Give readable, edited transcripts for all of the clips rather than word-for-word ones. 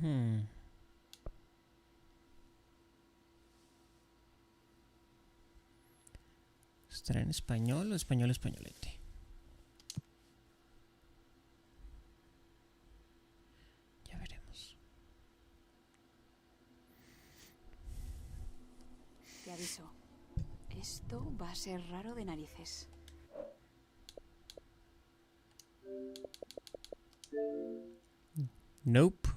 Hmm. ¿Estará en español o español españolete? Ya veremos. Te aviso. Esto va a ser raro de narices. Nope.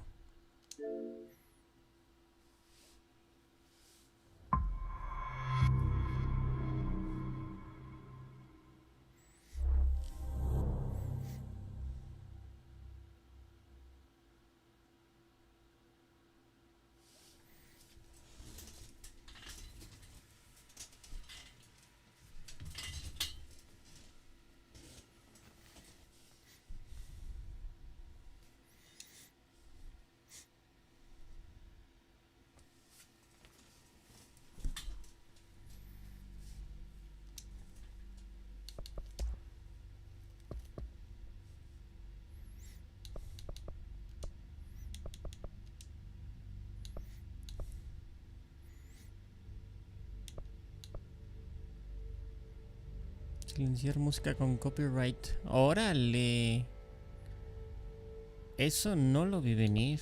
Silenciar música con copyright. ¡Órale! Eso no lo vi venir.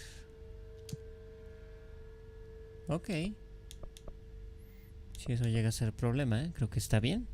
Ok. Si eso llega a ser problema, creo que está bien.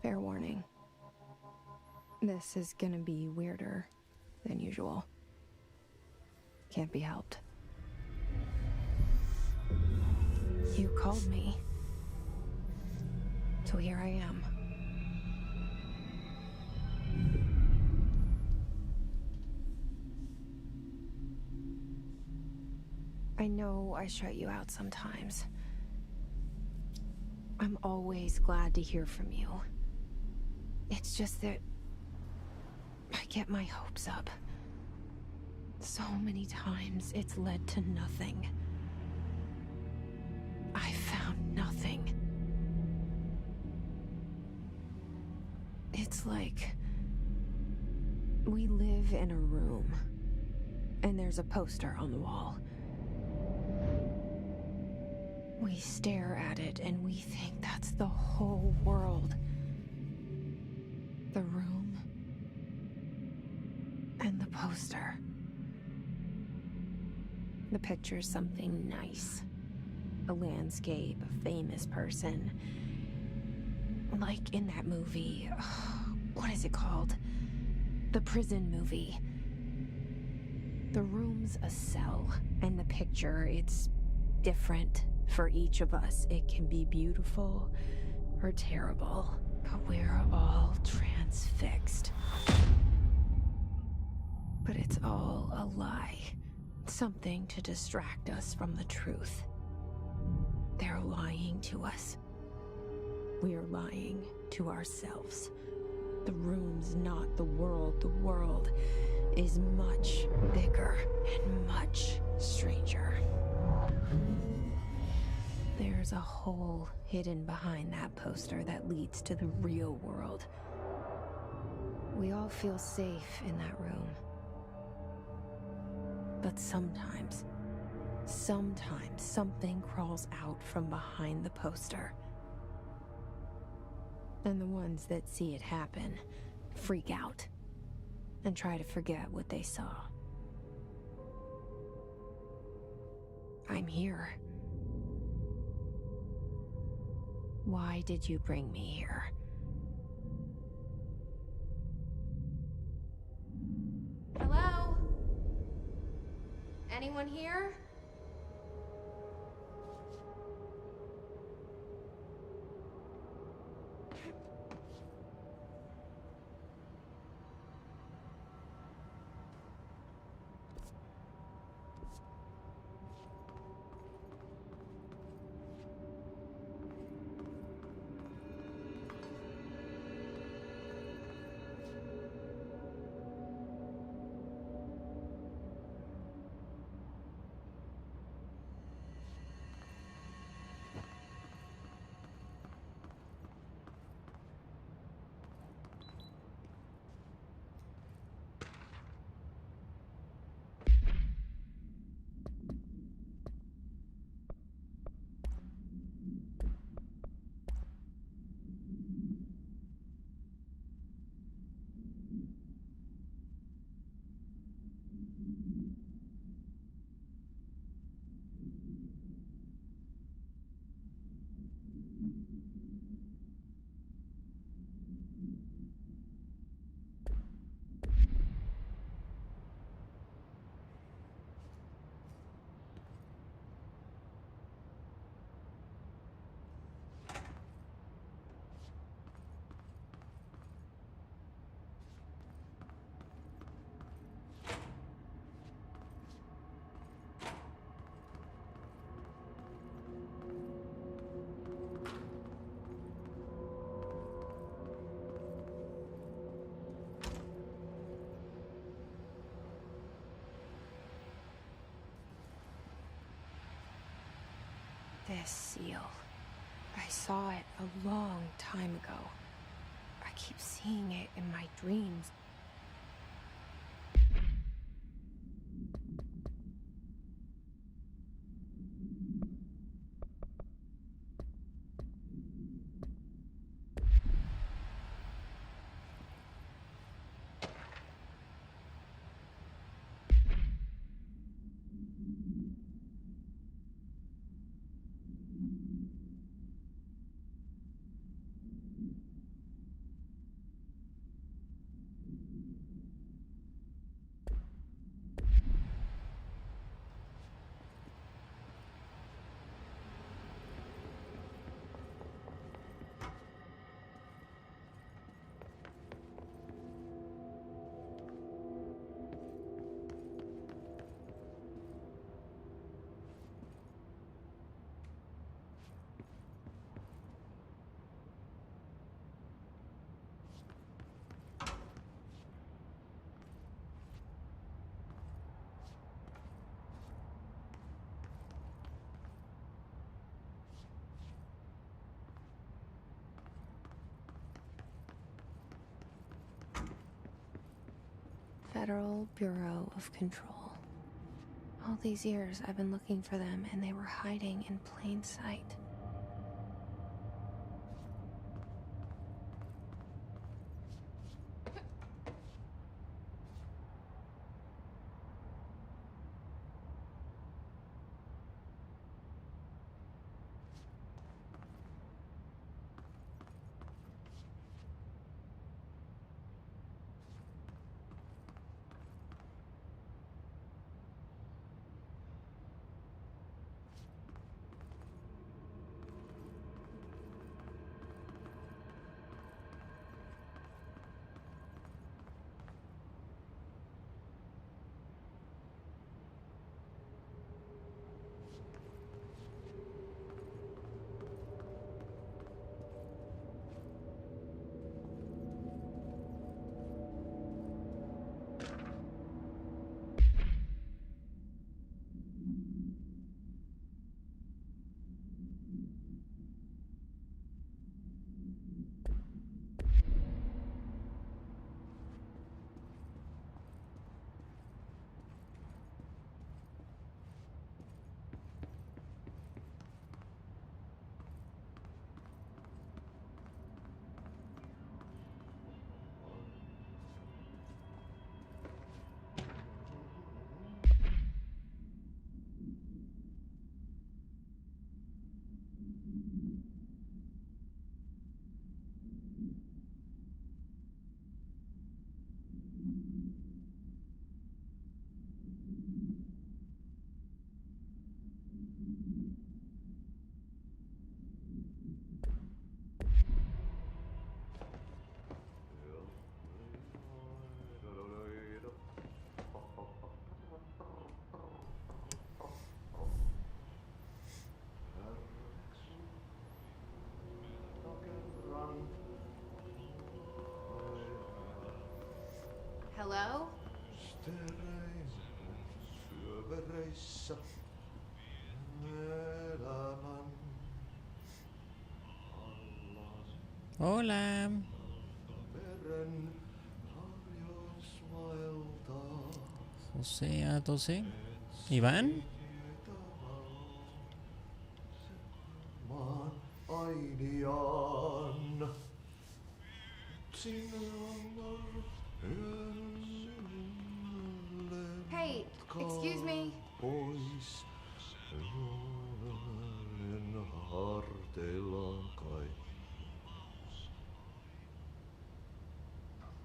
Fair warning. This is gonna be weirder than usual. Can't be helped. You called me. So here I am. I know I shut you out sometimes. I'm always glad to hear from you. It's just that I get my hopes up. So many times it's led to nothing. I found nothing. It's like we live in a room, and there's a poster on the wall. We stare at it and we think that's the whole world. The room and the poster. The picture's something nice. A landscape, a famous person. Like in that movie, what is it called? The prison movie. The room's a cell, and the picture, it's different for each of us. It can be beautiful or terrible, but we're all transfixed. But it's all a lie. Something to distract us from the truth. They're lying to us. We're lying to ourselves. The room's not the world. The world is much bigger and much stranger. There's a hole hidden behind that poster that leads to the real world. We all feel safe in that room. But sometimes something crawls out from behind the poster. And the ones that see it happen freak out and try to forget what they saw. I'm here. Why did you bring me here? Hello? Anyone here? this seal. I saw it a long time ago. I keep seeing it in my dreams. Federal Bureau of Control. All these years I've been looking for them and they were hiding in plain sight. Hello? Hola. José A12. ¿Iván? Hey, excuse me.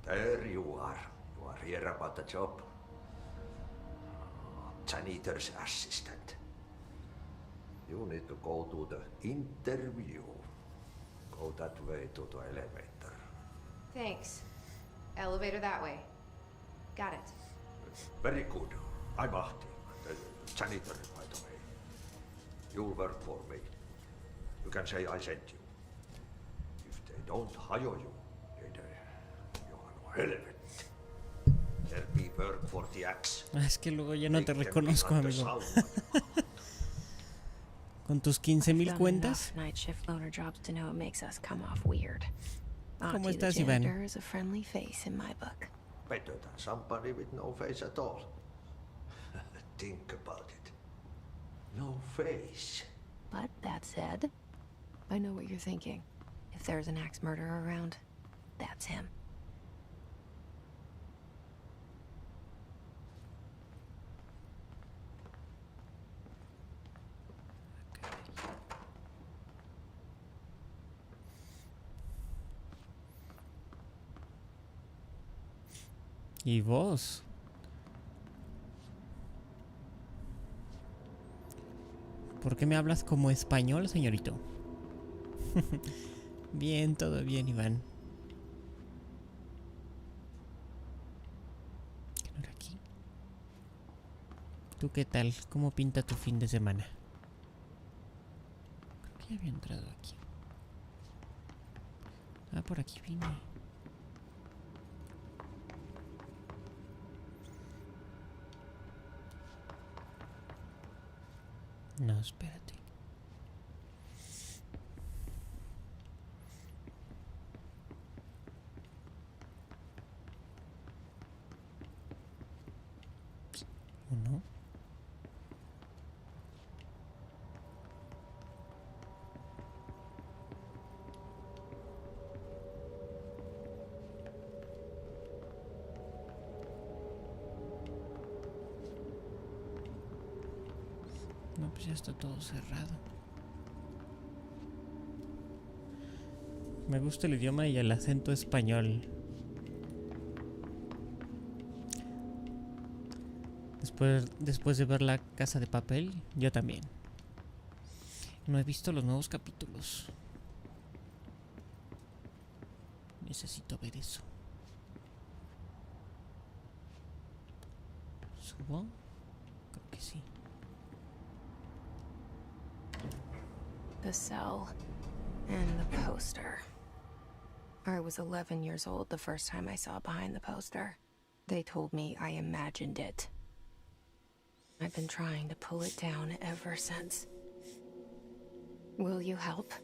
There you are. You are here about the job. Janitor's assistant. You need to go to the interview. Go that way to the elevator. Thanks. Elevator that way. Got it. Very good. I'm Ahti, the janitor, by the way. You'll work for me. You can say I sent you. If they don't hire you, then you are no helmet. There'll be work for the axe. Es que luego ya no te reconozco, amigo. Con tus I've 15,000 done cuentas. enough night shift loner jobs to know it makes us come off weird. ¿Cómo Auntie the estás, Iván? janitor is a friendly face in my book. Better than somebody with no face at all. Think about it. No face. But that said, I know what you're thinking. If there's an axe murderer around, that's him. ¿Y vos? ¿Por qué me hablas como español, señorito? Bien, todo bien, Iván. ¿Qué no era aquí? ¿Tú qué tal? ¿Cómo pinta tu fin de semana? Creo que ya había entrado aquí. Ah, por aquí vine. No, espérate. ¿O no? No, pues ya está todo cerrado. Me gusta el idioma y el acento español. Después de ver La Casa de Papel, yo también. No he visto los nuevos capítulos. Necesito ver eso. ¿Subo? Creo que sí. The cell and the poster. I was 11 years old the first time I saw behind the poster. They told me I imagined it. I've been trying to pull it down ever since. Will you help?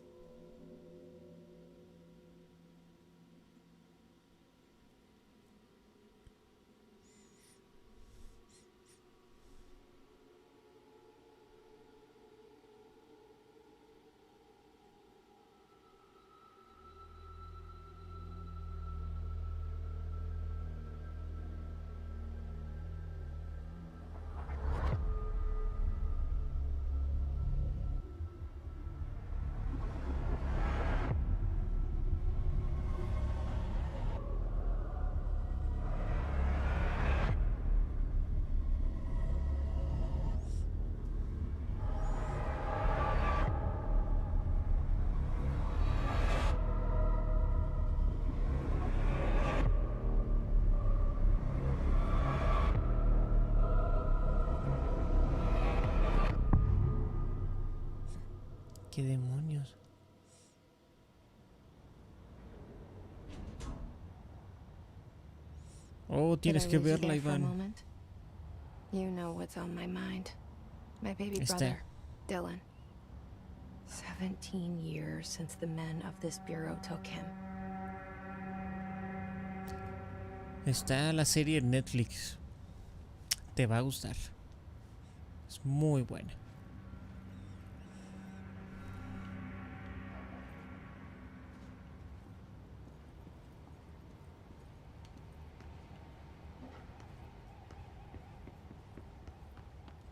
¿Qué demonios? Oh, tienes que verla, Iván. You know what's on my mind. My baby Está. brother, Dylan. 17 years since the men of this bureau took him. Está la serie en Netflix. Te va a gustar. Es muy buena.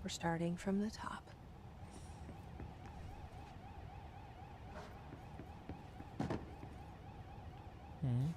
We're starting from the top. Mm.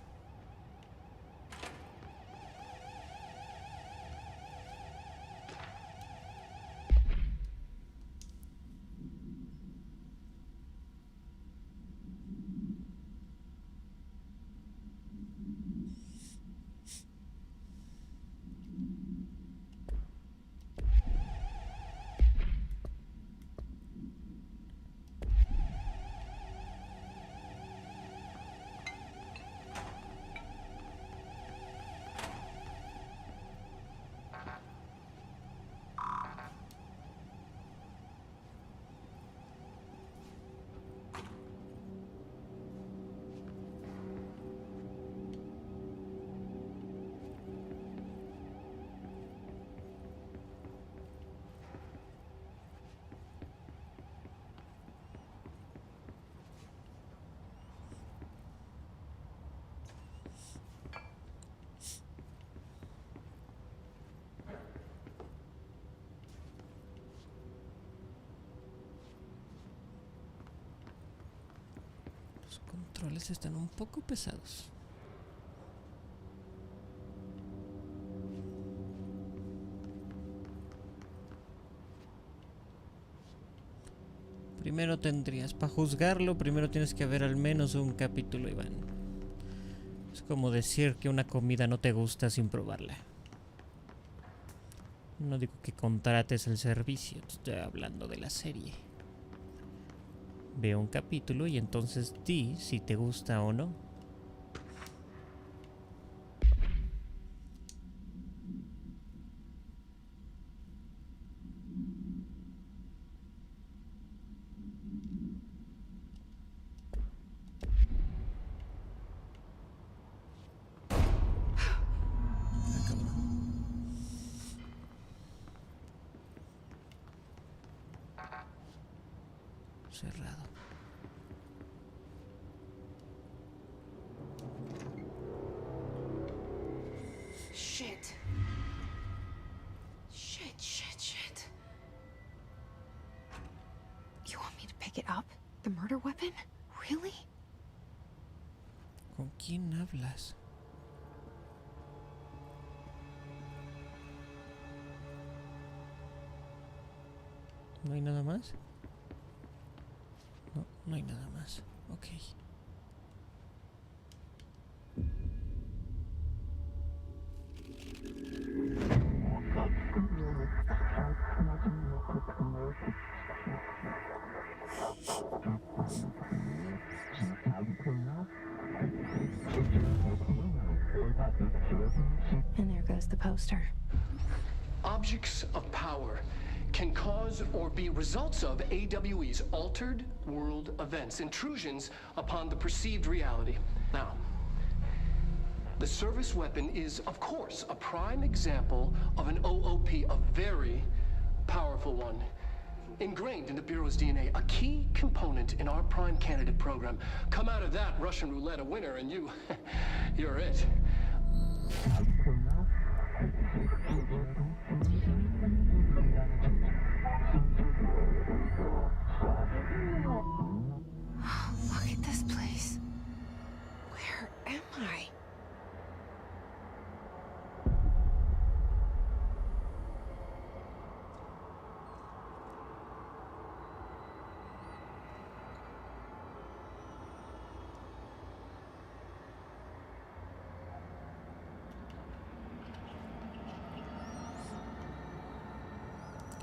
Los controles están un poco pesados. Primero tendrías, para juzgarlo, primero tienes que ver al menos un capítulo, Iván. Es como decir que una comida no te gusta sin probarla. No digo que contrates el servicio, te estoy hablando de la serie. Ve un capítulo y entonces di si te gusta o no. Cerrado. Shit. Shit. You want me to pick it up? The murder weapon? Really? ¿Con quién hablas? ¿No hay nada más? No, no hay nada más. Ok. And there goes the poster. Objects of power can cause or be results of AWE's altered world events, intrusions upon the perceived reality. Now, the service weapon is, of course, a prime example of an OOP, a very powerful one. Ingrained in the Bureau's DNA, a key component in our prime candidate program. Come out of that Russian roulette a winner and you're it. Look at this place. Where am I?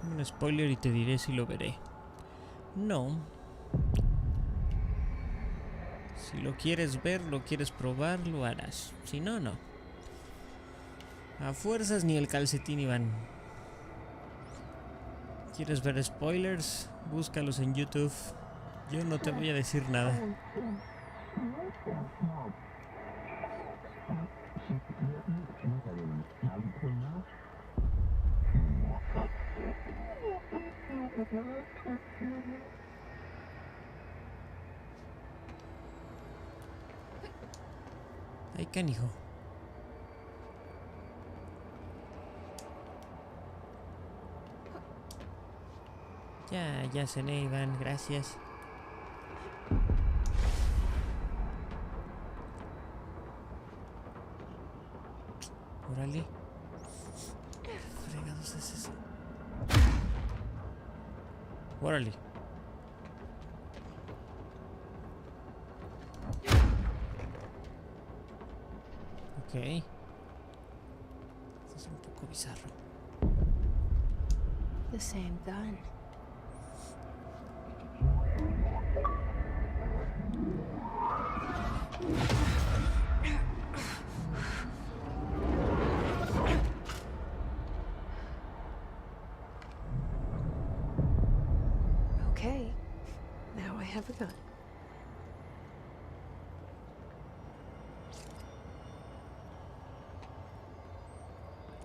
Un spoiler y te diré si lo veré. No. Si lo quieres ver, lo quieres probar, lo harás. Si no, no. A fuerzas ni el calcetín, Iván. ¿Quieres ver spoilers? Búscalos en YouTube. Yo no te voy a decir nada. Ay, canijo. Ya cené, Iván, gracias. Órale. ¿Qué fregados es eso? Órale. Ok. Esto es un poco bizarro. The same gun. Okay, now I have a gun.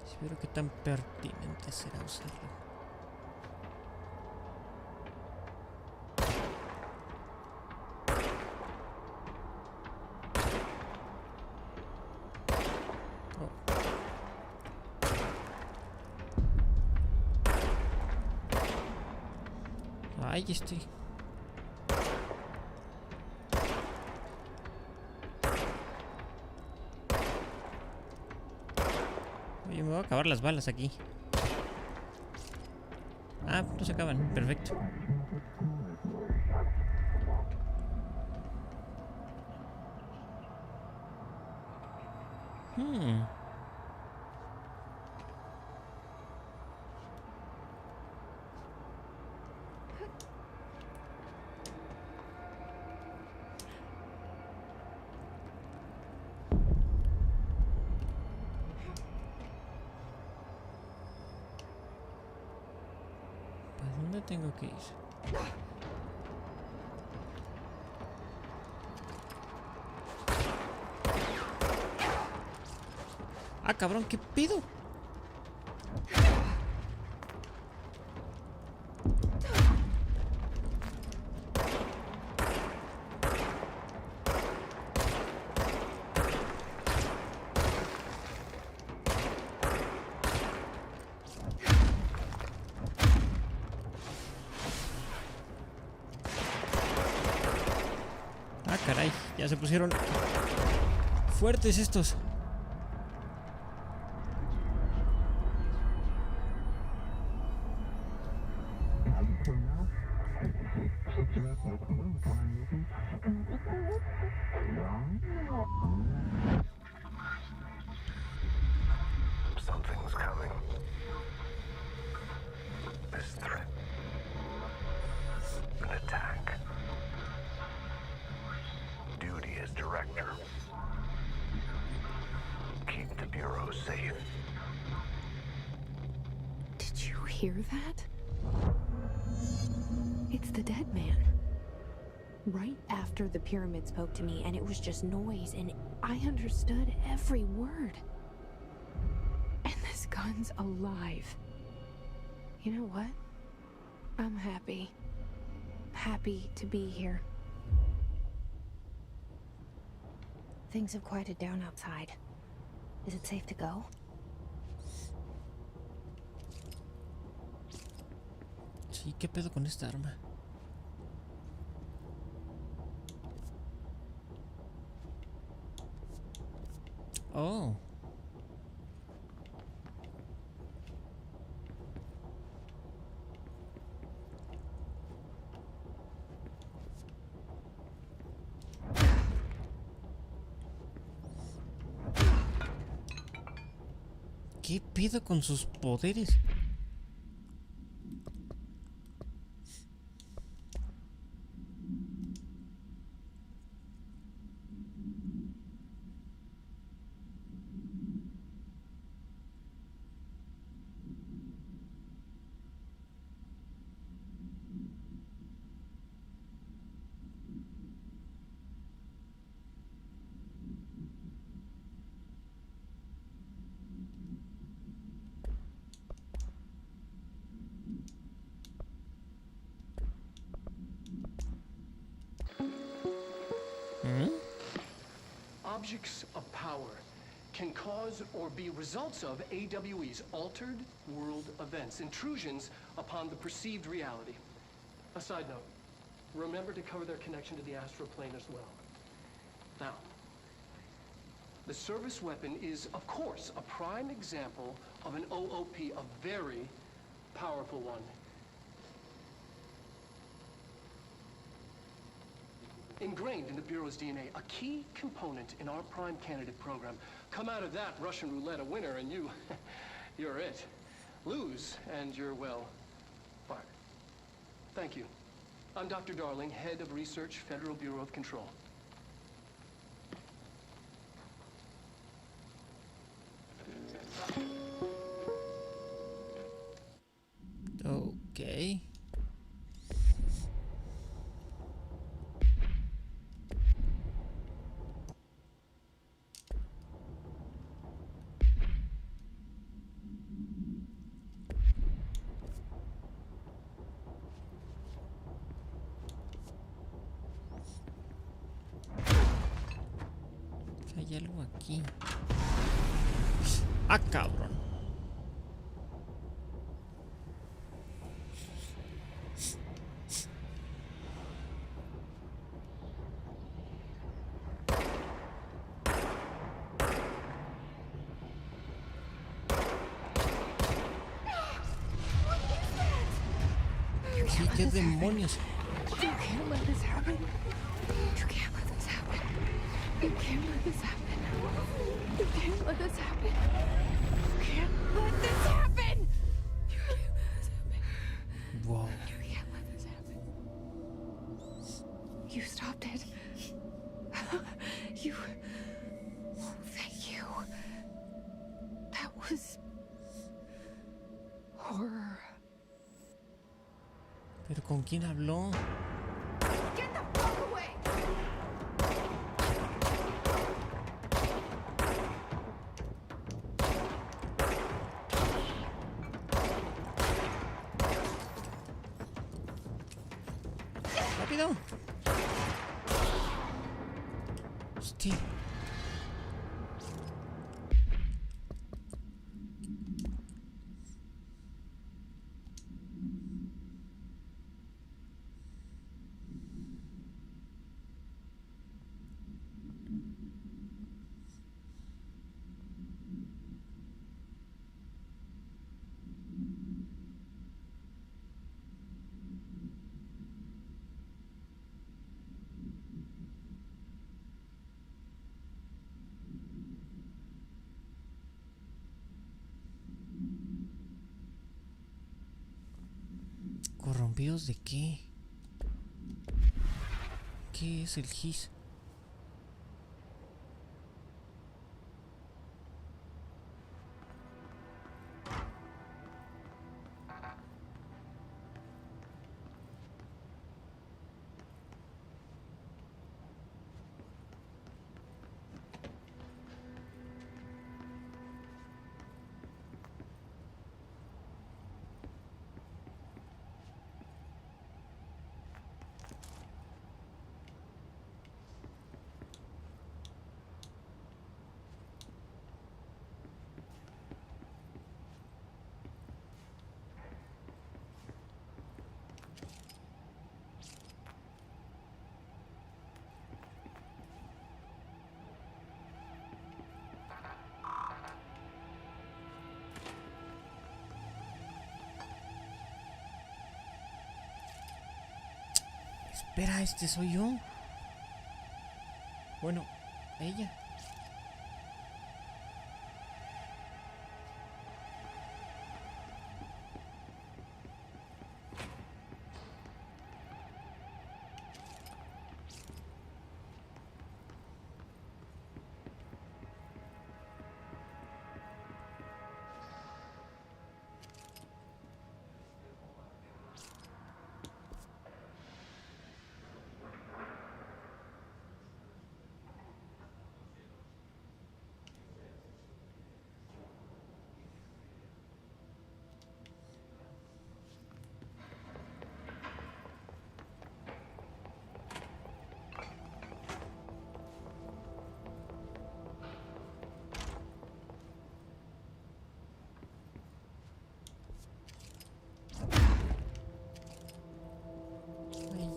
Espero que tan pertinente será usarlo. Ahí estoy. Oye, me voy a acabar las balas aquí. Ah, no se acaban. Perfecto. ¿Para dónde tengo que ir? Ah, cabrón, ¿qué pido? Ah, caray, ya se pusieron fuertes estos. Something's coming. This threat. An attack. Duty as director. Keep the Bureau safe. Did you hear that? It's the dead man. Right after the pyramid spoke to me, and it was just noise, and I understood every word. And this gun's alive. You know what? I'm happy. Happy to be here. Things have quieted down outside. Is it safe to go? Sí, ¿qué pedo con esta arma? Oh. ¿Qué pido con sus poderes? Objects of power can cause or be results of AWE's altered world events, intrusions upon the perceived reality. A side note, remember to cover their connection to the astral plane as well. Now, the service weapon is, of course, a prime example of an OOP, a very powerful one. Ingrained in the Bureau's DNA, a key component in our prime candidate program. Come out of that Russian roulette a winner and you're it. Lose and you're, well, fired. Thank you. I'm Dr. Darling, Head of Research, Federal Bureau of Control. Okay. Hay algo aquí. Ah, cabrón. ¿Qué demonios? You can't let this happen. You can't let this happen. You can't let this happen. You can't let this happen. You can't let this happen. You can't let this happen. Wow. You can't let this happen. You stopped it. You... Oh, thank you. That was... horror. ¿Pero con quién habló? Get the fuck away! ¡Rápido! Hostia. ¿Corrompidos de qué? ¿Qué es el 𝗣𝘁cie? Espera, ¿este soy yo? Bueno, ella.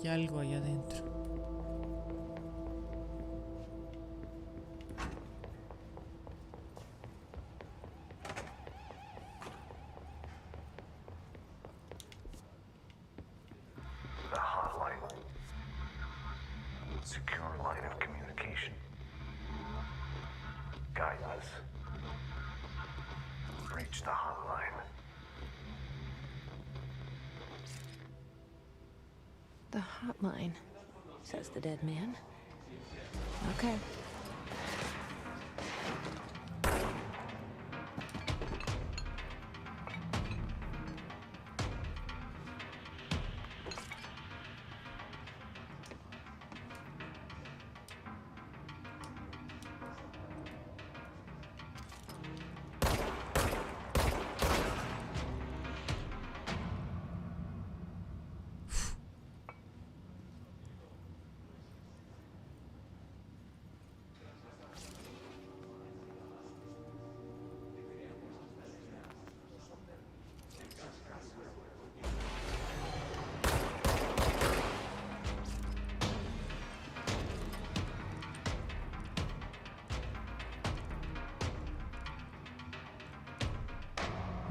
Hay algo allá adentro. The hotline. Secure line of communication. Guide us. Reach the hotline. The hotline, says the dead man. Okay.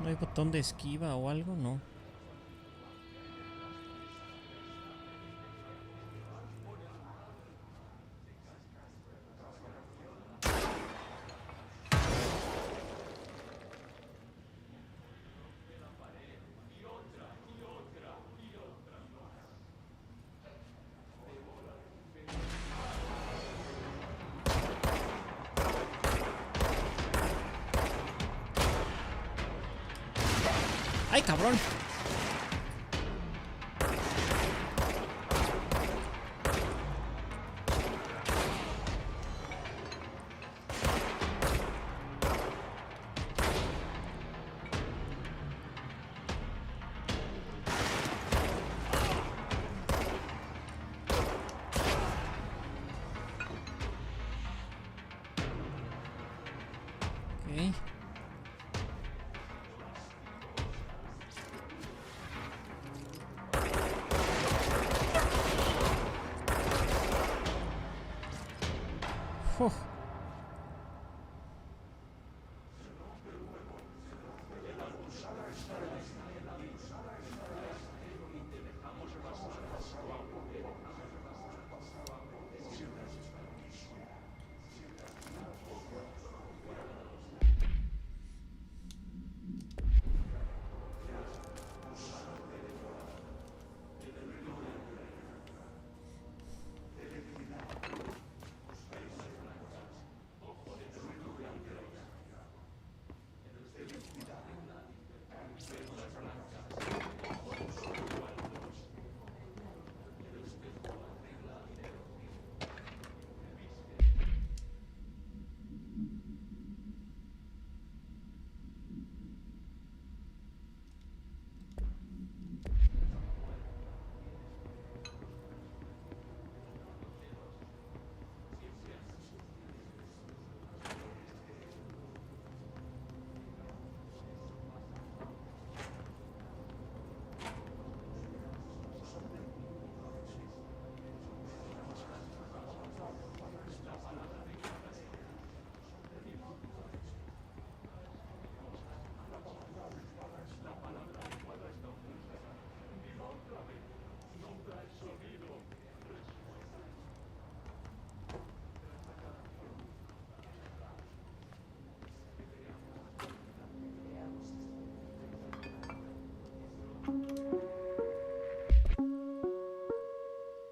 ¿No hay botón de esquiva o algo? No. ¡Ay, cabrón! Ok. Uf.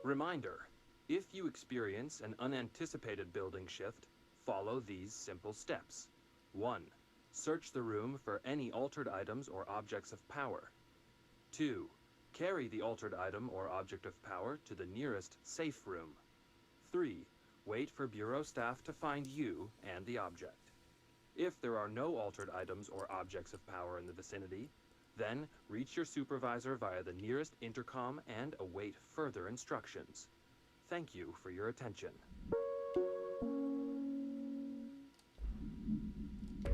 Reminder, if you experience an unanticipated building shift, follow these simple steps. 1. Search the room for any altered items or objects of power. 2. Carry the altered item or object of power to the nearest safe room. 3. Wait for Bureau staff to find you and the object. If there are no altered items or objects of power in the vicinity, then reach your supervisor via the nearest intercom and await further instructions. Thank you for your attention.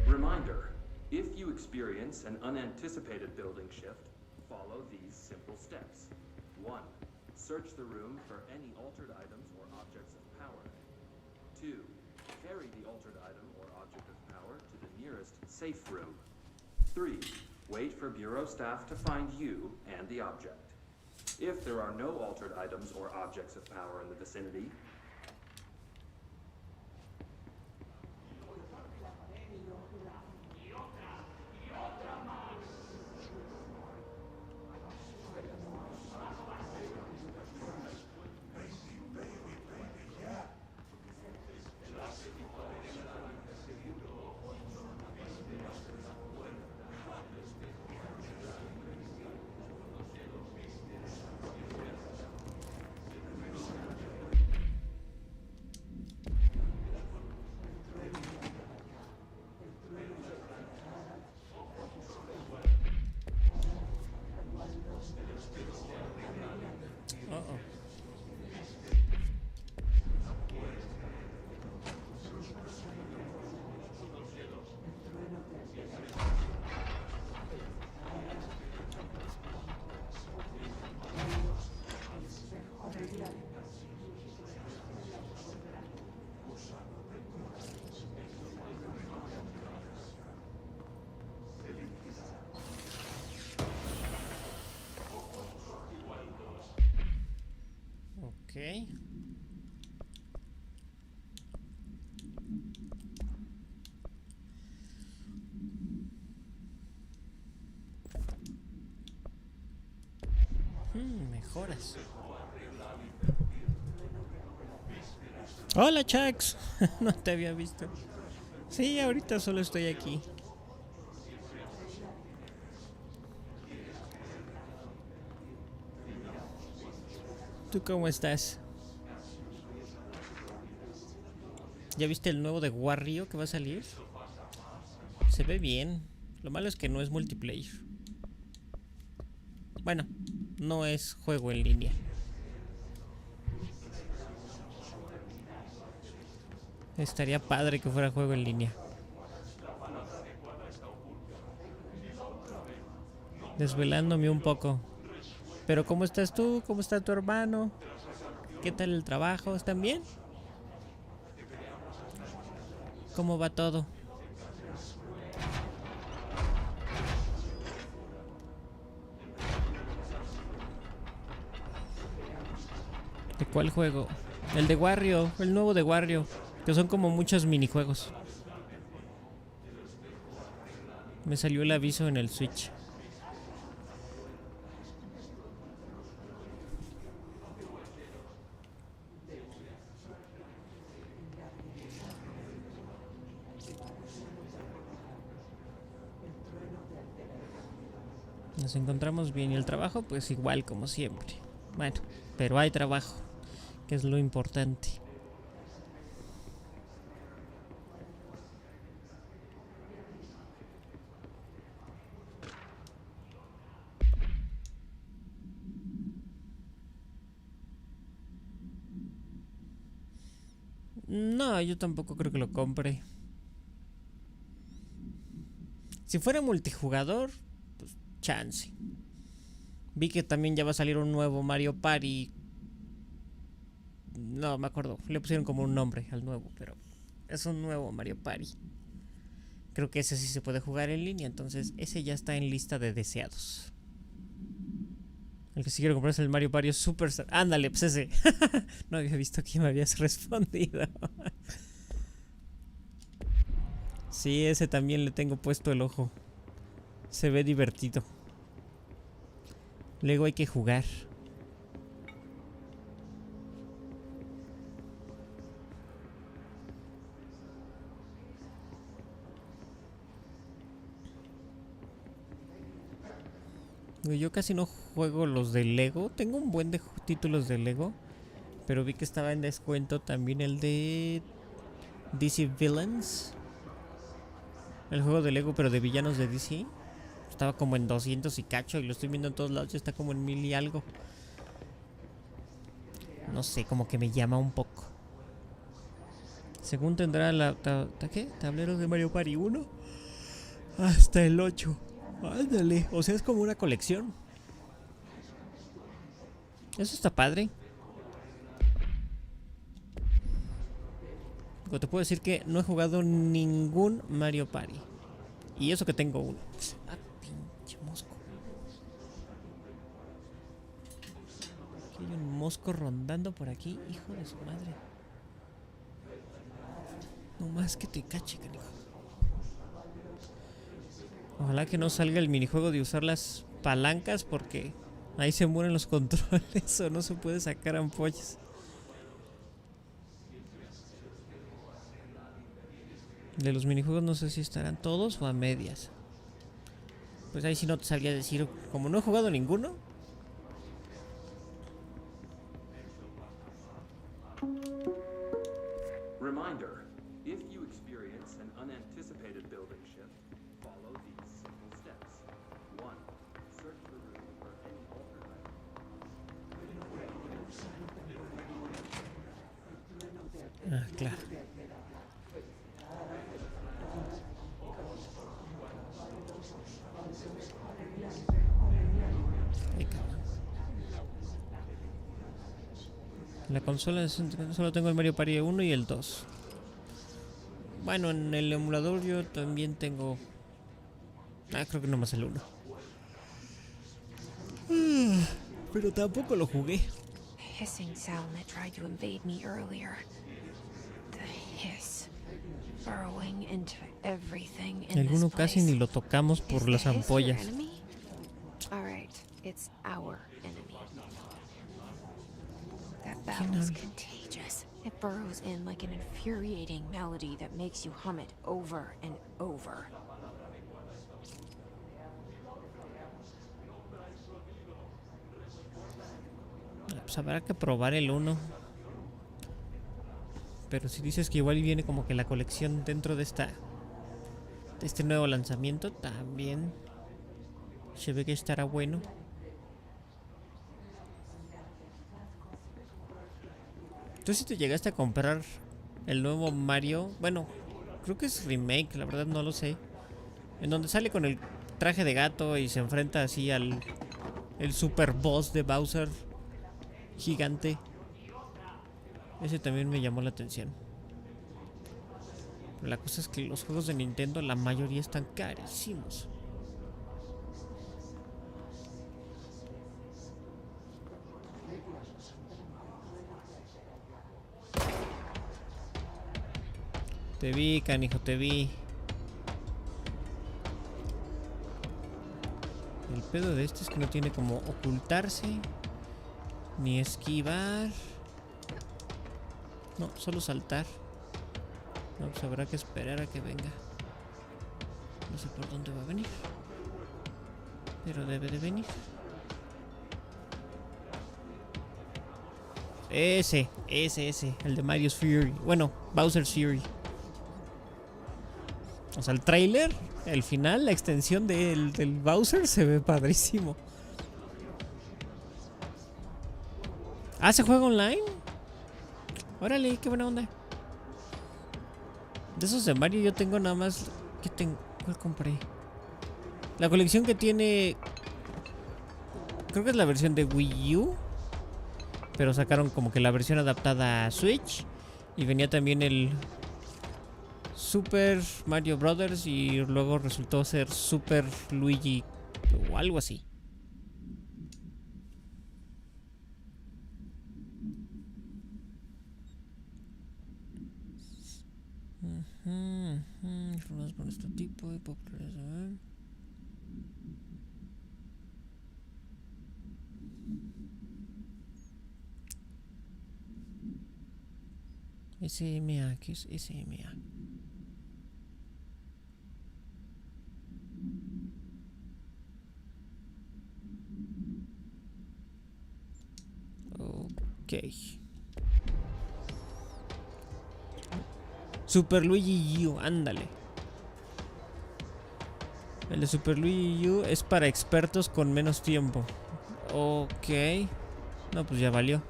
Reminder, if you experience an unanticipated building shift, follow these simple steps. 1. Search the room for any altered items or objects of power. 2. Carry the altered item or object of power to the nearest safe room. 3. Wait for Bureau staff to find you and the object. If there are no altered items or objects of power in the vicinity, Uh-oh. Ok. Mejoras. Hola, Chax. No te había visto. Sí, ahorita solo estoy aquí. ¿Tú cómo estás? ¿Ya viste el nuevo de Wario que va a salir? Se ve bien. Lo malo es que no es multiplayer. Bueno, no es juego en línea. Estaría padre que fuera juego en línea. Desvelándome un poco. Pero ¿cómo estás tú? ¿Cómo está tu hermano? ¿Qué tal el trabajo? ¿Están bien? ¿Cómo va todo? ¿De cuál juego? El de Wario, el nuevo de Wario. Que son como muchos minijuegos. Me salió el aviso en el Switch. Nos encontramos bien y el trabajo pues igual como siempre. Bueno, pero hay trabajo, que es lo importante. No, yo tampoco creo que lo compre. Si fuera multijugador, pues chance. Vi que también ya va a salir un nuevo Mario Party. No me acuerdo, le pusieron como un nombre al nuevo, pero es un nuevo Mario Party. Creo que ese sí se puede jugar en línea, entonces ese ya está en lista de deseados. El que sí quiero comprar es el Mario Party Superstar. Ándale, pues ese. No había visto que me habías respondido. Sí, ese también le tengo puesto el ojo. Se ve divertido. Luego hay que jugar. Yo casi no juego los de Lego. Tengo un buen de títulos de Lego, pero vi que estaba en descuento también el de DC Villains. El juego de Lego, pero de villanos de DC. Estaba como en 200 y cacho y lo estoy viendo en todos lados. Ya está como en 1000 y algo. No sé, como que me llama un poco. Según tendrá la ¿qué? Tablero de Mario Party 1 hasta el 8. Ándale, o sea, es como una colección. Eso está padre. Te puedo decir que no he jugado ningún Mario Party. Y eso que tengo uno. Ah, pinche mosco. Aquí hay un mosco rondando por aquí. Hijo de su madre. No más que te cache, canijo. Ojalá que no salga el minijuego de usar las palancas, porque ahí se mueren los controles o no se puede sacar ampollas. De los minijuegos no sé si estarán todos o a medias. Pues ahí sí no te sabría decir. Como no he jugado ninguno. Reminder, if you experience an unanticipated building shift, follow these simple steps. 1. Search the room for any altered item. Ah, claro. La consola solo tengo el Mario Party 1 y el 2. Bueno, en el emulador yo también tengo... creo que nomás el 1. Pero tampoco lo jugué. Hissing sound that tried to invade me earlier. The hiss burrowing into everything in El this 1 casi place. ni lo tocamos por Is las the hiss your ampollas. enemy? All right, it's our enemy. That battle's contagious. It burrows in like an infuriating melody that makes you hum it over and over. Pues habrá que probar el 1. Pero si dices que igual viene como que la colección dentro de este nuevo lanzamiento, también se ve que estará bueno. ¿Tú sí te llegaste a comprar el nuevo Mario? Bueno, creo que es remake, la verdad no lo sé. En donde sale con el traje de gato y se enfrenta así al el super boss de Bowser gigante. Ese también me llamó la atención. Pero la cosa es que los juegos de Nintendo, la mayoría están carísimos. Te vi, canijo, te vi. El pedo de este es que no tiene como ocultarse ni esquivar. No, solo saltar. No, pues habrá que esperar a que venga. No sé por dónde va a venir, pero debe de venir. Ese, el de Mario's Fury. Bueno, Bowser's Fury. O sea, el trailer, el final, la extensión del Bowser se ve padrísimo. Ah, ¿se juega online? Órale, qué buena onda. De esos de Mario yo tengo nada más. ¿Qué tengo? ¿Cuál compré? La colección que tiene. Creo que es la versión de Wii U. Pero sacaron como que la versión adaptada a Switch. Y venía también el Super Mario Brothers. Y luego resultó ser Super Luigi o algo así. Formas por este tipo y populares, a ver. SMA, ¿qué es SMA? Ok. Super Luigi U, ándale. El de Super Luigi U es para expertos con menos tiempo. Ok. No, pues ya valió.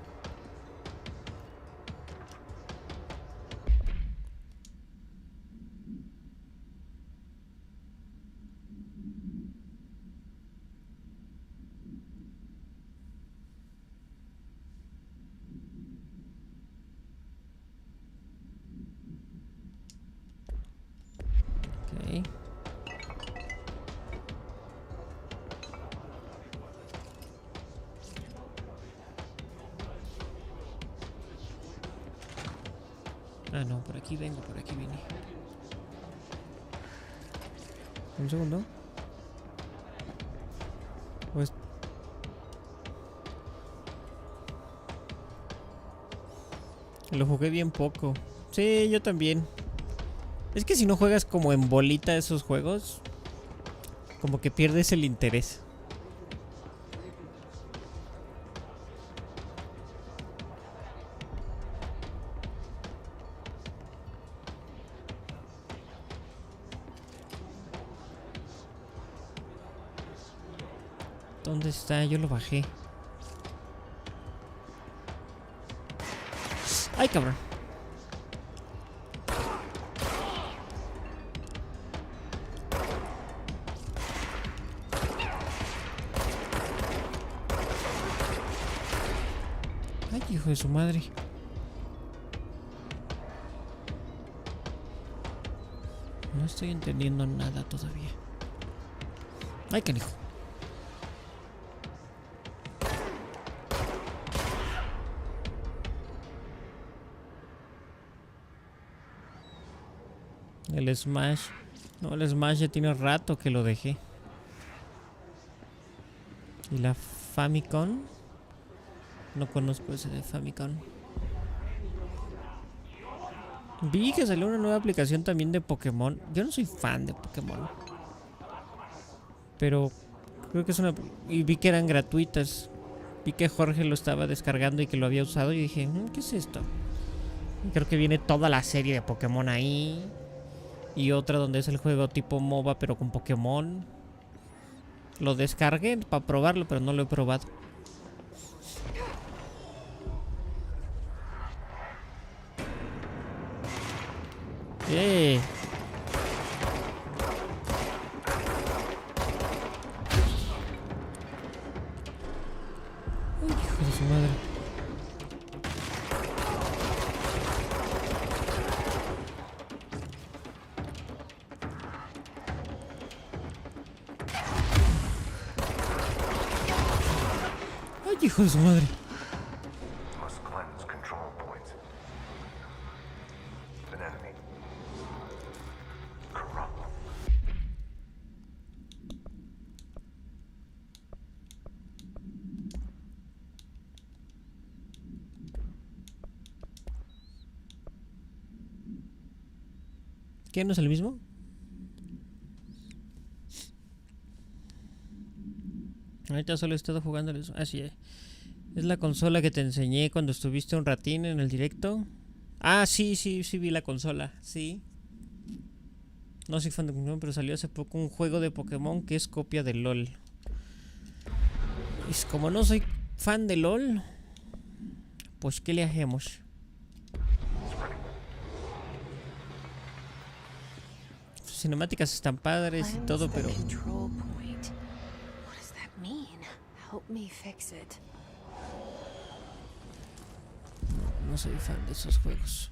Ok. Ah, no, por aquí vengo, por aquí vine. Un segundo. Pues... Lo jugué bien poco. Sí, yo también. Es que si no juegas como en bolita esos juegos, como que pierdes el interés. ¿Dónde está? Yo lo bajé. ¡Ay, cabrón! ¡Ay, hijo de su madre! No estoy entendiendo nada todavía. ¡Ay, canijo! El Smash. No, el Smash ya tiene rato que lo dejé. ¿Y la Famicom? No conozco ese de Famicom. Vi que salió una nueva aplicación también de Pokémon. Yo no soy fan de Pokémon, pero creo que es una... Y vi que eran gratuitas. Vi que Jorge lo estaba descargando y que lo había usado y dije, ¿qué es esto? Y creo que viene toda la serie de Pokémon ahí. Y otra donde es el juego tipo MOBA pero con Pokémon. Lo descargué para probarlo, pero no lo he probado. ¡Eh! ¡Uy, hijo de su madre! ¡Ay, hijo de su madre! Must cleanse control points. An enemy. Corrupt. ¿Qué? ¿No es el mismo? Ahorita solo he estado jugando eso. Así es. Es la consola que te enseñé cuando estuviste un ratín en el directo. Ah, sí vi la consola. Sí. No soy fan de Pokémon, pero salió hace poco un juego de Pokémon que es copia de LOL. Y como no soy fan de LOL, pues ¿qué le hacemos? Sus cinemáticas están padres y todo, pero Control point. What does that mean? Help me fix it. no soy fan de esos juegos.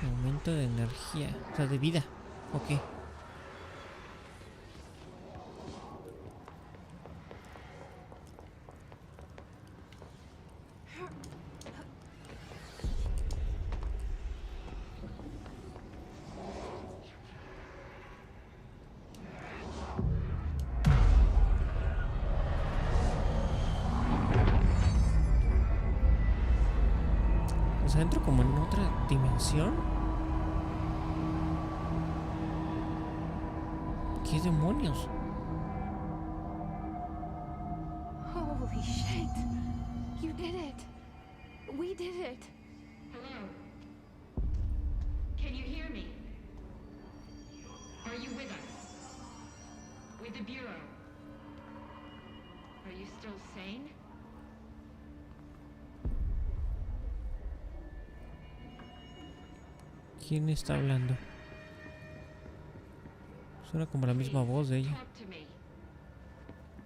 Aumento de energía, o sea, de vida. Ok. O sea, entro como en otra dimensión. ¿Qué demonios? Holy shit. You did it. We did it. Hello? Can you hear me? Are you with us? With the Bureau? Are you still sane? ¿Quién está hablando? Suena como la misma voz de ella. Talk to me.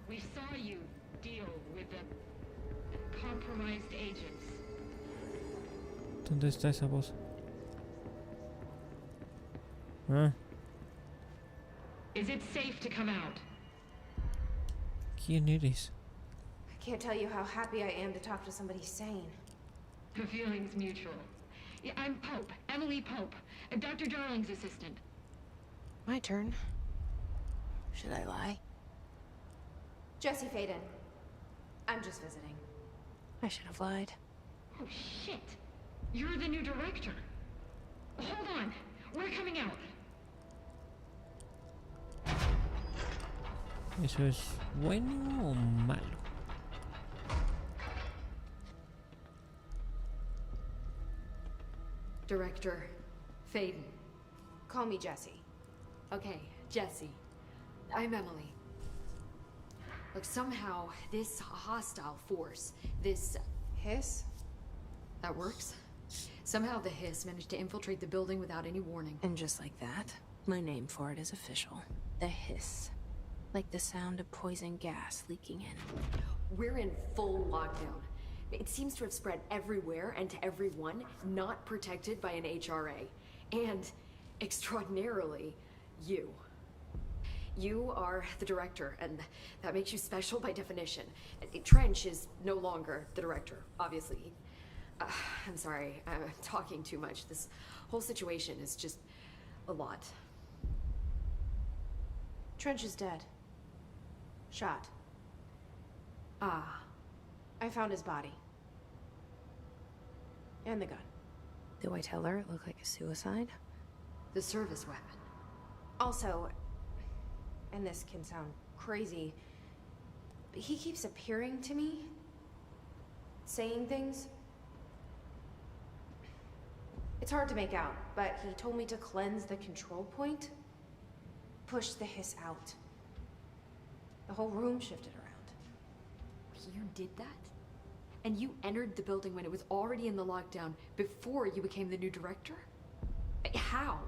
We saw you deal with the compromised agents. ¿Dónde está esa voz? Ah, Is it safe to come out? ¿quién eres? I can't tell you how happy I am to talk to somebody sane. The feeling's mutual. Yeah, I'm Pope, Emily Pope, Dr. Darling's assistant. My turn. Should I lie? Jesse Faden. I'm just visiting. I should have lied. Oh, shit. You're the new director. Hold on. We're coming out. ¿Eso es bueno o malo? Director Faden. Call me Jesse. Okay, Jesse. I'm Emily. Look, somehow this hostile force, this... Hiss? that works? Somehow the Hiss managed to infiltrate the building without any warning. And just like that, my name for it is official. The hiss. Like the sound of poison gas leaking in. We're in full lockdown. It seems to have spread everywhere and to everyone not protected by an HRA. And, extraordinarily, you. You are the director, and that makes you special by definition. Trench is no longer the director, obviously. I'm sorry, I'm talking too much. This whole situation is just a lot. Trench is dead. Shot. Ah, I found his body. And the gun. Do I tell her it looked like a suicide? the service weapon. Also, and this can sound crazy, but he keeps appearing to me, saying things. It's hard to make out, but he told me to cleanse the control point, push the hiss out. The whole room shifted around. You did that? And you entered the building when it was already in the lockdown before you became the new director? How?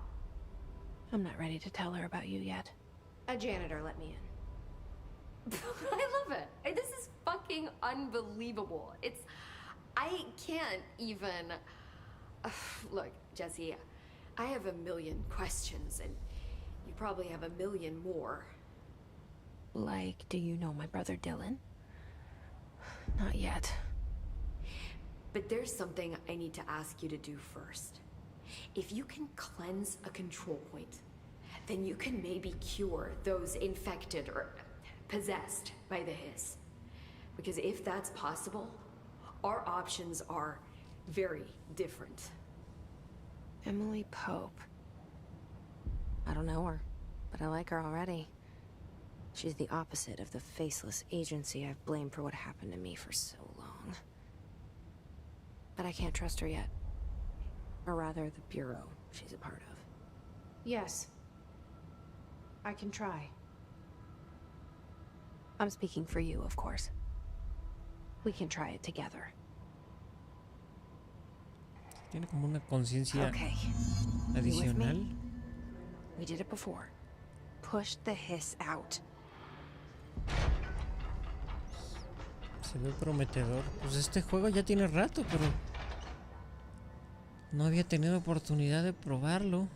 I'm not ready to tell her about you yet. A janitor let me in. I love it. This is fucking unbelievable. I can't even... Look, Jesse, I have a million questions, and you probably have a million more. Like, do you know my brother Dylan? Not yet. But there's something I need to ask you to do first. If you can cleanse a control point, then you can maybe cure those infected or possessed by the hiss. Because if that's possible, our options are very different. Emily Pope. I don't know her, but I like her already. She's the opposite of the faceless agency I've blamed for what happened to me for so long. But I can't trust her yet. Or rather, the bureau she's a part of. Yes. I can try. I'm speaking for you, of course. We can try it together. Tiene como una conciencia Okay. adicional. We did it before. Push the hiss out. Se ve prometedor. Pues este juego ya tiene rato, pero no había tenido oportunidad de probarlo.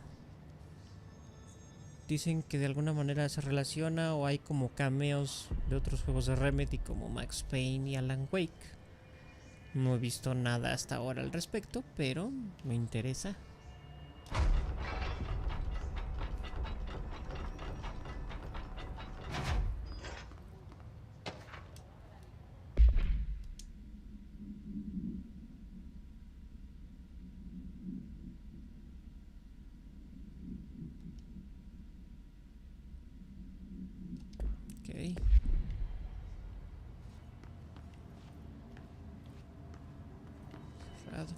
Dicen que de alguna manera se relaciona o hay como cameos de otros juegos de Remedy como Max Payne y Alan Wake. No he visto nada hasta ahora al respecto, pero me interesa. Ok. Cerrado.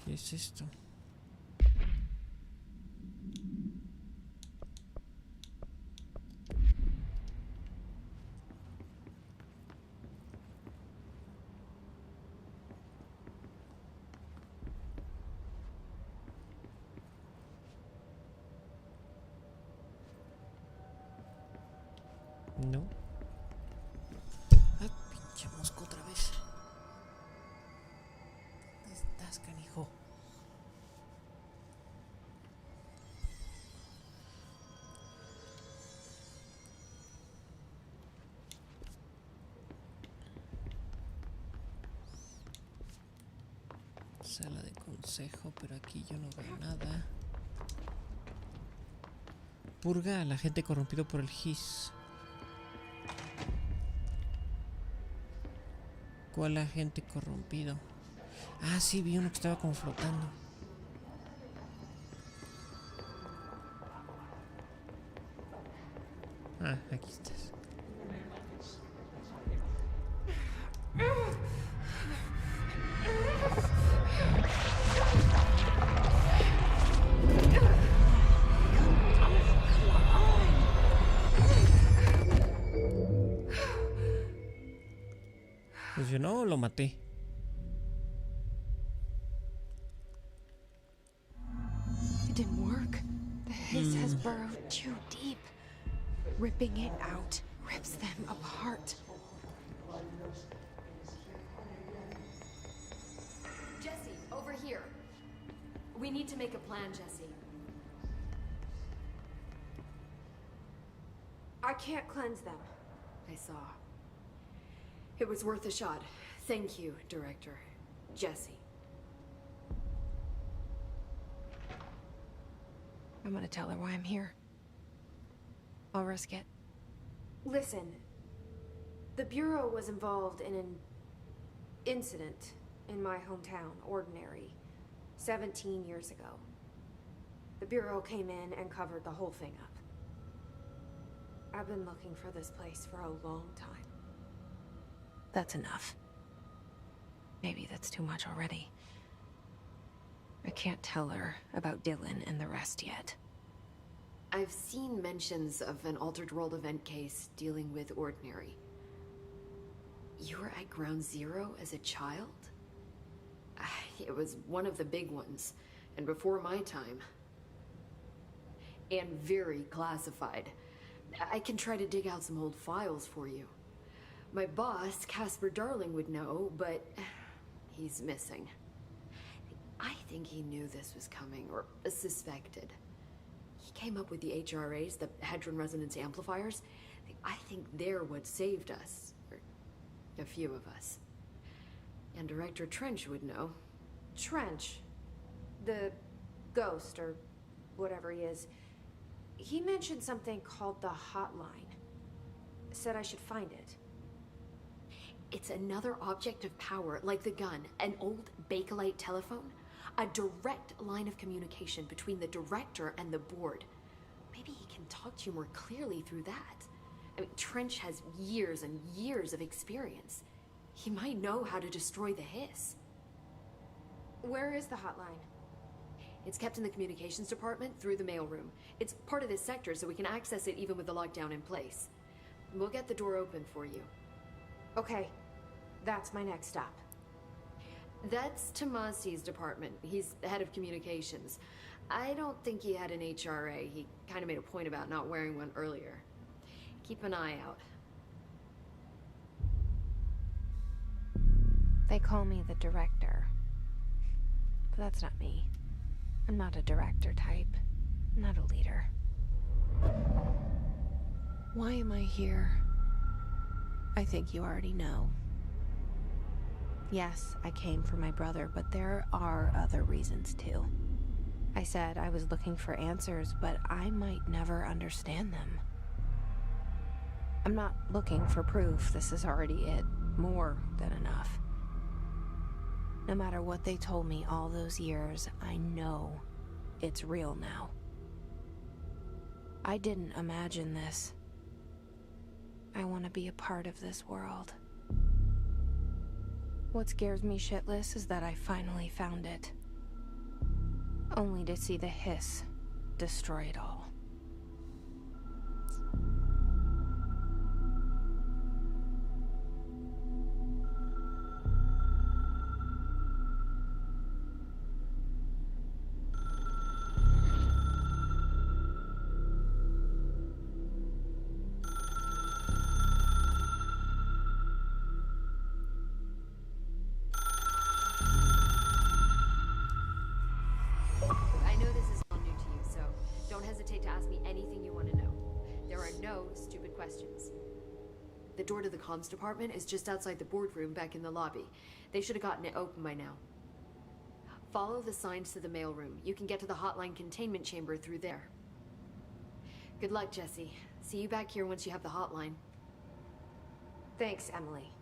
¿Qué es esto? No. Ay, pinche mosco otra vez. ¿Dónde estás, canijo? Sala de consejo, pero aquí yo no veo nada. Purga al agente corrompido por el 𝗍𝘁cie. ¿Cuál agente corrompido? Ah, sí, vi uno que estaba como flotando. Ah, aquí estás. ¿Funcionó o lo maté? It didn't work. The hiss has burrowed too deep. Ripping it out rips them apart. here. We need to make a plan, Jesse. I can't cleanse them. I saw. It was worth a shot. Thank you, Director. Jesse. I'm gonna tell her why I'm here. I'll risk it. Listen, the Bureau was involved in an incident in my hometown, Ordinary, 17 years ago. The Bureau came in and covered the whole thing up. I've been looking for this place for a long time. That's enough. Maybe that's too much already. I can't tell her about Dylan and the rest yet. I've seen mentions of an Altered World event case dealing with Ordinary. You were at Ground Zero as a child? It was one of the big ones, and before my time. And very classified. I can try to dig out some old files for you. My boss, Casper Darling, would know, but he's missing. I think he knew this was coming, or suspected. He came up with the HRAs, the Hadron Resonance Amplifiers. I think they're what saved us, or a few of us. And Director Trench would know. Trench, the ghost, or whatever he is, he mentioned something called the Hotline. Said I should find it. It's another object of power, like the gun, an old Bakelite telephone. A direct line of communication between the director and the board. Maybe he can talk to you more clearly through that. I mean, Trench has years and years of experience. He might know how to destroy the hiss. Where is the hotline? It's kept in the communications department through the mailroom. It's part of this sector, so we can access it even with the lockdown in place. We'll get the door open for you. Okay, that's my next stop. That's 𝗼𝘁ci's department. He's the head of communications. I don't think he had an HRA. He kind of made a point about not wearing one earlier. Keep an eye out. They call me the director. But that's not me. I'm not a director type. I'm not a leader. Why am I here? I think you already know. Yes, I came for my brother, but there are other reasons too. I said I was looking for answers, but I might never understand them. I'm not looking for proof. This is already it. More than enough. No matter what they told me all those years, I know it's real now. I didn't imagine this. I want to be a part of this world. What scares me shitless is that I finally found it. Only to see the hiss destroy it all. The door to the comms department is just outside the boardroom back in the lobby. They should have gotten it open by now. Follow the signs to the mailroom. You can get to the hotline containment chamber through there. Good luck, Jesse. See you back here once you have the hotline. Thanks, Emily.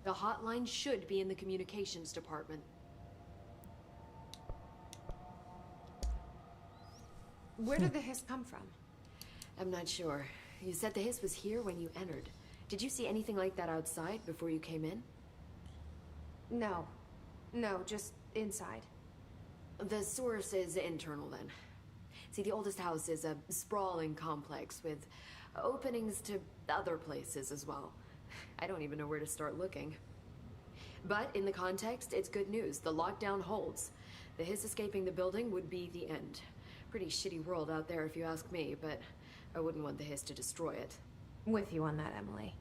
The hotline should be in the communications department. Where did the hiss come from? I'm not sure. You said the hiss was here when you entered. Did you see anything like that outside before you came in? No. No, just inside. The source is internal, then. See, the oldest house is a sprawling complex with openings to other places as well. I don't even know where to start looking. But in the context, it's good news. The lockdown holds. The hiss escaping the building would be the end. Pretty shitty world out there if you ask me, but I wouldn't want the hiss to destroy it. With you on that, Emily.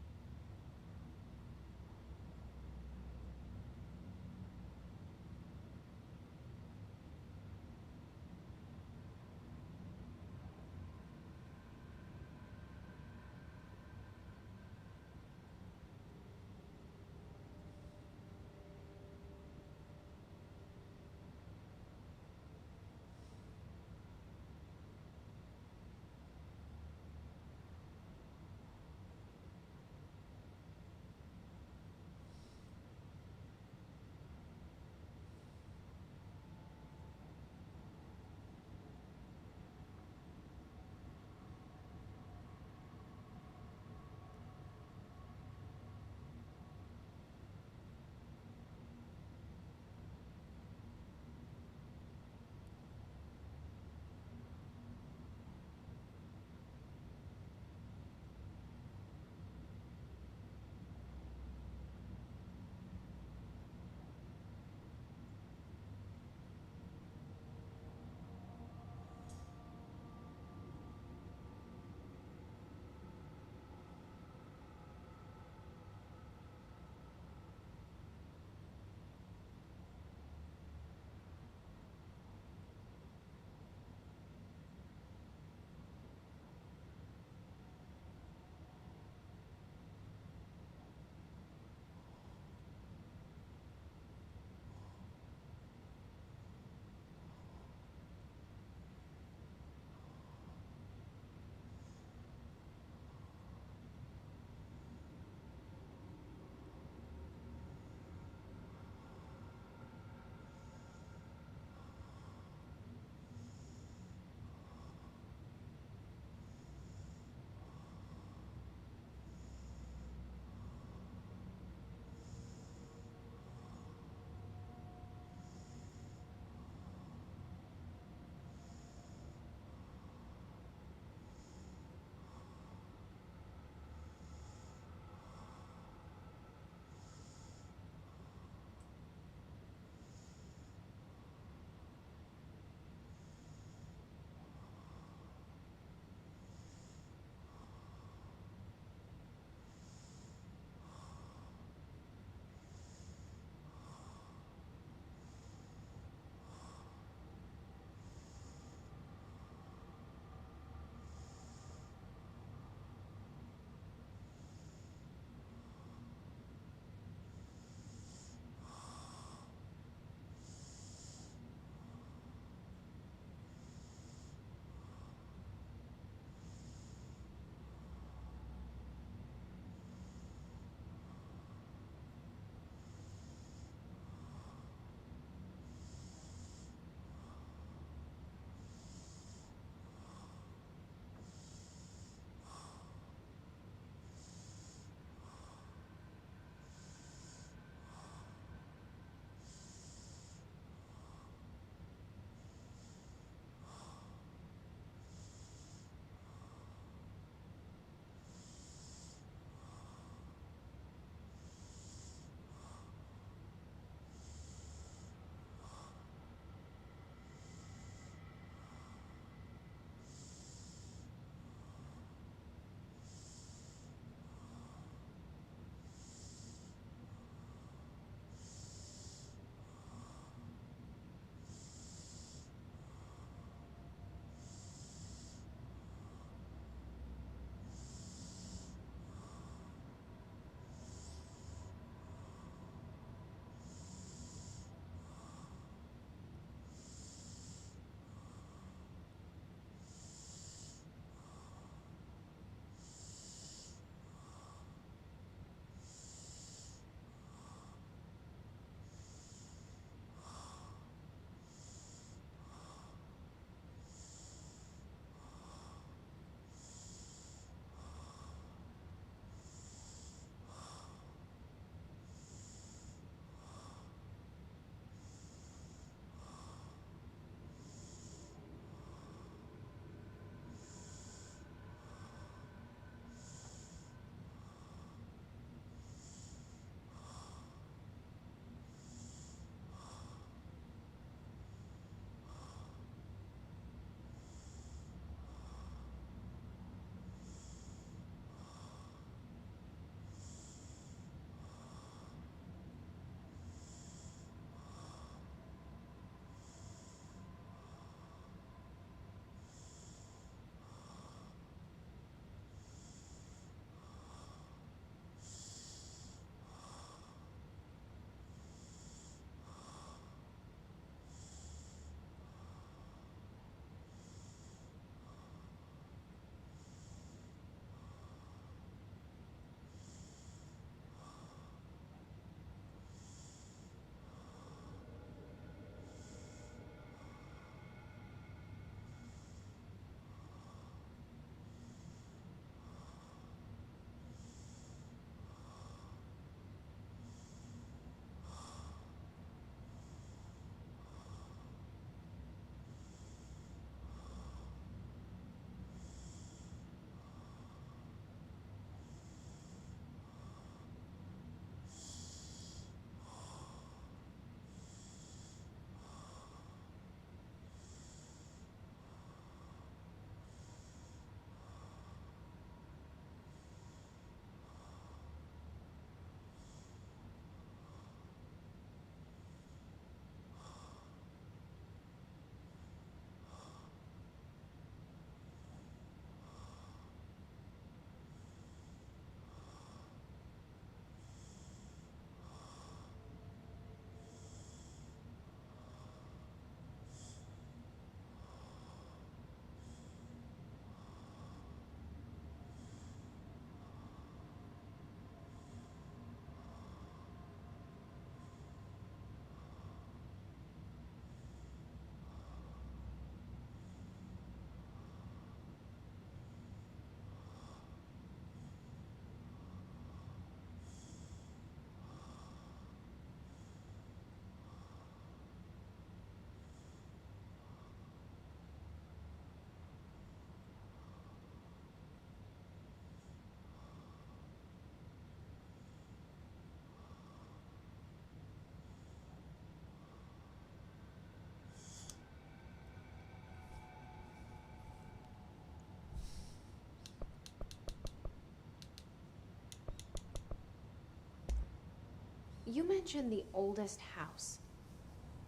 You mentioned the oldest house.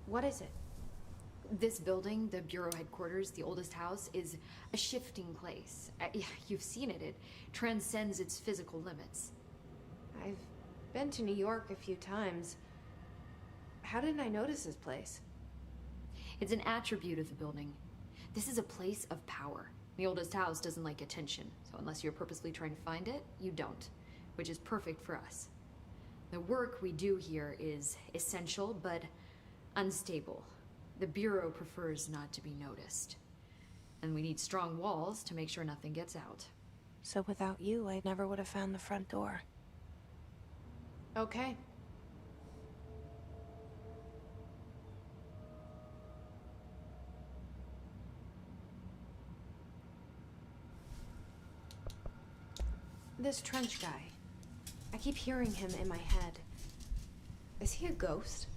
What is it? This building, the Bureau headquarters, the oldest house, is a shifting place. Yeah, you've seen it. It transcends its physical limits. I've been to New York a few times. How didn't I notice this place? It's an attribute of the building. This is a place of power. The oldest house doesn't like attention, so unless you're purposely trying to find it, you don't, which is perfect for us. The work we do here is essential, but unstable. The Bureau prefers not to be noticed. And we need strong walls to make sure nothing gets out. So without you, I never would have found the front door. Okay. This trench guy. I keep hearing him in my head. Is he a ghost?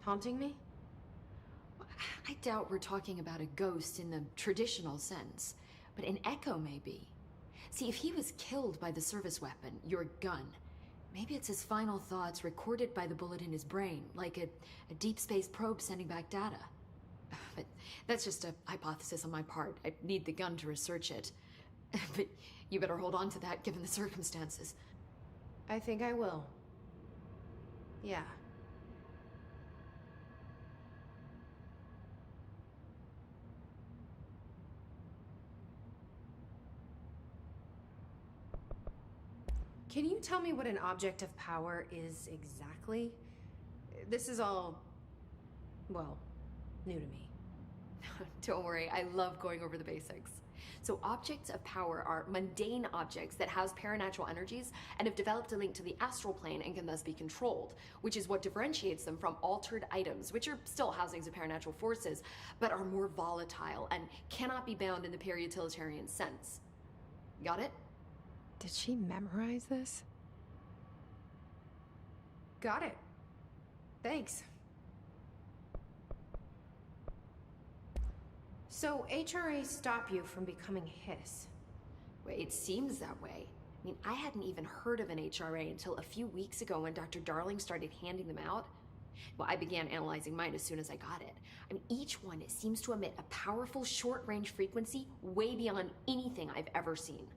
Haunting me? I doubt we're talking about a ghost in the traditional sense, but an echo maybe. See, if he was killed by the service weapon, your gun, maybe it's his final thoughts recorded by the bullet in his brain, like a deep space probe sending back data. But that's just a hypothesis on my part. I need the gun to research it. But you better hold on to that given the circumstances. I think I will. Yeah. Can you tell me what an object of power is exactly? This is all, well, new to me. Don't worry, I love going over the basics. So objects of power are mundane objects that house paranatural energies and have developed a link to the astral plane and can thus be controlled, which is what differentiates them from altered items, which are still housings of paranatural forces, but are more volatile and cannot be bound in the peri-utilitarian sense. Got it? Did she memorize this? Got it. Thanks. So HRA stop you from becoming Hiss? Well, it seems that way. I mean, I hadn't even heard of an HRA until a few weeks ago when Dr. Darling started handing them out. Well, I began analyzing mine as soon as I got it. I mean, each one seems to emit a powerful short-range frequency way beyond anything I've ever seen.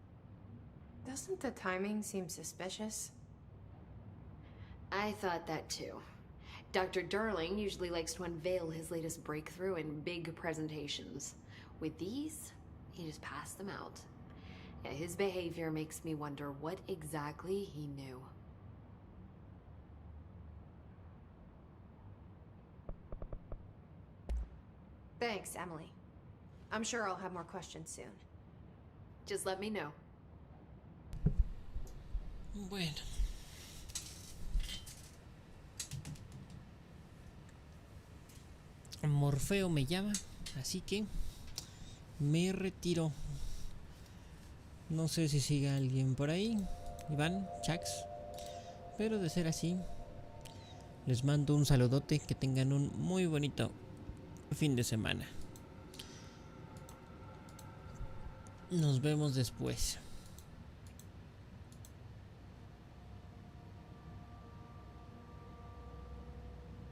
Doesn't the timing seem suspicious? I thought that too. Dr. Darling usually likes to unveil his latest breakthrough in big presentations. With these, he just passed them out. Yeah, his behavior makes me wonder what exactly he knew. Thanks, Emily. I'm sure I'll have more questions soon. Just let me know. Bueno. Morfeo me llama, así que me retiro. No sé si siga alguien por ahí, Iván, Chax, pero de ser así, les mando un saludote, que tengan un muy bonito fin de semana. Nos vemos después.